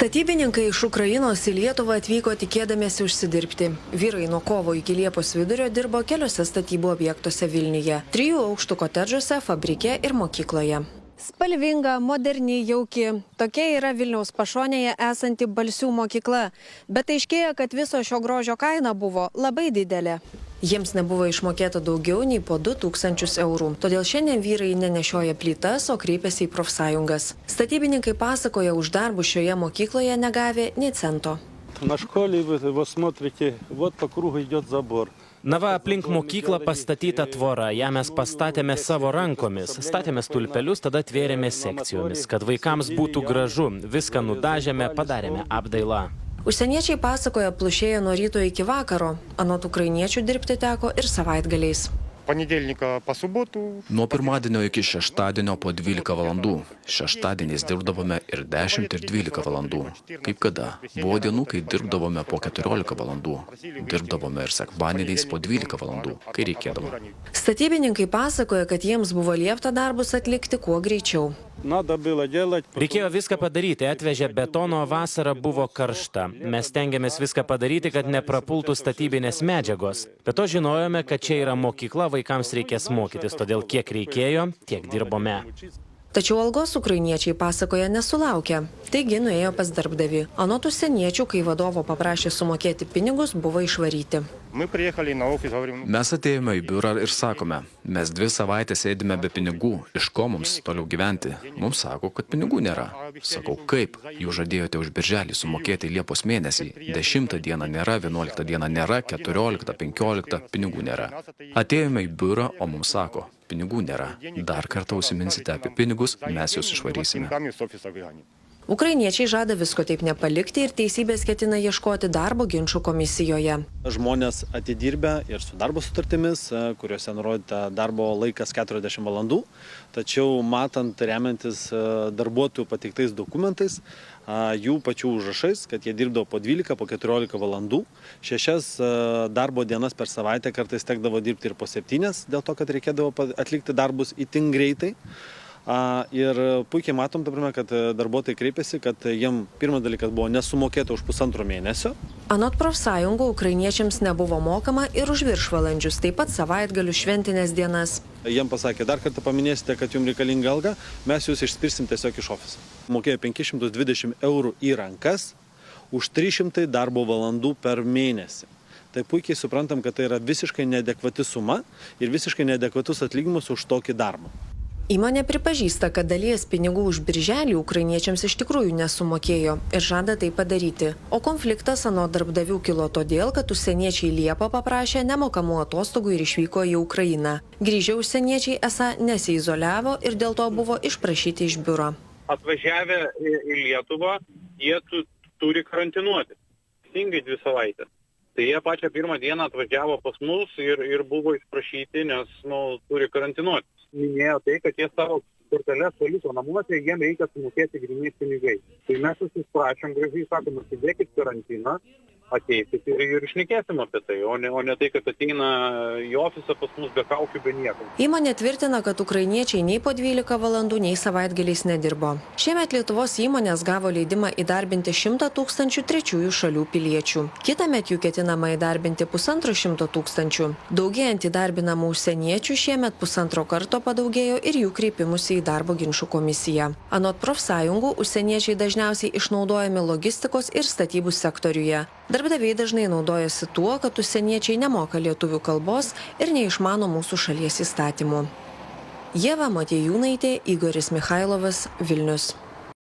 Statybininkai iš Ukrainos į Lietuvą atvyko tikėdamiesi užsidirbti. Vyrai nuo kovo iki Liepos vidurio dirbo keliose statybų objektuose Vilniuje, 3 aukštų kotedžuose, fabrike ir mokykloje. Spalvinga, moderni, jauki. Tokia yra Vilniaus pašonėje esanti Balsių mokykla. Bet aiškėja, kad viso šio grožio kaina buvo labai didelė. Jiems nebuvo išmokėta daugiau nei po 2000 eurų. Todėl šiandien vyrai nenešioja plytas, o kreipiasi į profsąjungas. Statybininkai pasakoja, už darbų šioje mokykloje negavę nei cento. На школе вы смотрите, вот по кругу идет забор. Na va, aplink mokyklą pastatyta tvora, ją mes pastatėme savo rankomis, statėme stulpelius, tada tvėrėme sekcijomis, kad vaikams būtų gražu, viską nudažėme, padarėme apdailą. Užsieniečiai pasakoja, plušėja nuo ryto iki vakaro, anot ukrainiečių dirbti teko ir savaitgaliais. Nuo pirmadienio iki šeštadienio po 12 valandų. Šeštadieniais dirbdavome ir 10 ir 12 valandų. Kaip kada? Buvo dienų, kai dirbdavome po 14 valandų. Dirbdavome ir sekmadieniais po 12 valandų, kai reikėdavo. Statybininkai pasakoja, kad jiems buvo liepta darbus atlikti kuo greičiau. Reikėjo viską padaryti, atvežė betono, vasara buvo karšta. Mes stengiamės viską padaryti, kad neprapultų statybinės medžiagos. Bet to žinojome, kad čia yra mokykla, vaikams reikės mokytis, todėl kiek reikėjo, tiek dirbome. Tačiau algos ukrainiečiai pasakoja nesulaukę, taigi nuėjo pas darbdavį. Anot užsieniečių, kai vadovo paprašė sumokėti pinigus, buvo išvaryti. Mes atėjome į biurą ir sakome, mes 2 savaitės sėdime be pinigų, iš ko mums toliau gyventi. Mums sako, kad pinigų nėra. Sakau, kaip? Jūs žadėjote už birželį sumokėti Liepos mėnesį. 10 dieną nėra, 11 dieną nėra, 14, 15 pinigų nėra. Atėjome į biurą, o mums sako, pinigų nėra. Dar kartą užsiminsite apie pinigus, mes jūs išvarysime. Ukrainiečiai žada visko taip nepalikti ir teisybės ketina ieškoti darbo ginčų komisijoje. Žmonės atidirbę ir su darbo sutartimis, kuriuose nurodyta darbo laikas 40 valandų, tačiau matant, remiantis darbuotojų pateiktais dokumentais, jų pačių užrašais, kad jie dirbdavo po 12, po 14 valandų, 6 darbo dienas per savaitę, kartais tekdavo dirbti ir po 7, dėl to, kad reikėdavo atlikti darbus itin greitai. Ir puikiai matom, kad darbuotojai kreipiasi, kad jiem pirmas dalykas buvo nesumokėta už 1,5 mėnesio. Anot profsąjungų, ukrainiečiams nebuvo mokama ir už viršvalandžius, taip pat savaitgalių, šventinės dienas. Jiem pasakė, dar kartą paminėsite, kad jums reikalinga alga, mes jūs išspirsim tiesiog iš ofiso. Mokėjo 520 eurų į rankas už 300 darbo valandų per mėnesį. Tai puikiai suprantam, kad tai yra visiškai neadekvati suma ir visiškai neadekvatus atlyginimas už tokį darbą. Įmonė pripažįsta, kad dalies pinigų už birželį ukrainiečiams iš tikrųjų nesumokėjo ir žada tai padaryti. O konfliktas anot darbdavių kilo todėl, kad užsieniečiai Liepą paprašė nemokamų atostogų ir išvyko į Ukrainą. Grįžę užsieniečiai esą nesiizoliavo ir dėl to buvo išprašyti iš biuro. Atvažiavę į Lietuvą, jie turi karantinuoti. Teisingai 2 savaitės. Tai jie pačią pirmą dieną atvažiavo pas mus ir buvo išprašyti, nes turi karantinuoti. Minėjo tai, kad jie savo korteles paliko namuose, jiem reikia sumokėti grynais pinigais. Tai mes susprašėm gražiai, sakom, atsidėkit karantiną, ateisit ir šnekėsim apie tai, o ne tai, kad ateina į ofisą pas mus be kaukių, be nieko. Įmonė tvirtina, kad ukrainiečiai nei po 12 valandų, nei savaitgaliais nedirbo. Šiemet Lietuvos įmonės gavo leidimą įdarbinti 100 000 trečiųjų šalių piliečių. Kitąmet jų ketinama įdarbinti 150 000. Daugėjant įdarbinamų užsieniečių šiemet 1,5 karto padaugėjo ir jų kreipimusi į darbo ginčų komisiją. Anot profsąjungų, užsieniečiai dažniausiai išnaudojami logistikos ir statybų sektoriuje. Darbdaviai dažnai naudojasi tuo, kad užsieniečiai nemoka lietuvių kalbos ir neišmano mūsų šalies įstatymų. Ieva Motiejūnaitė, Igoris Michailovas, Vilnius.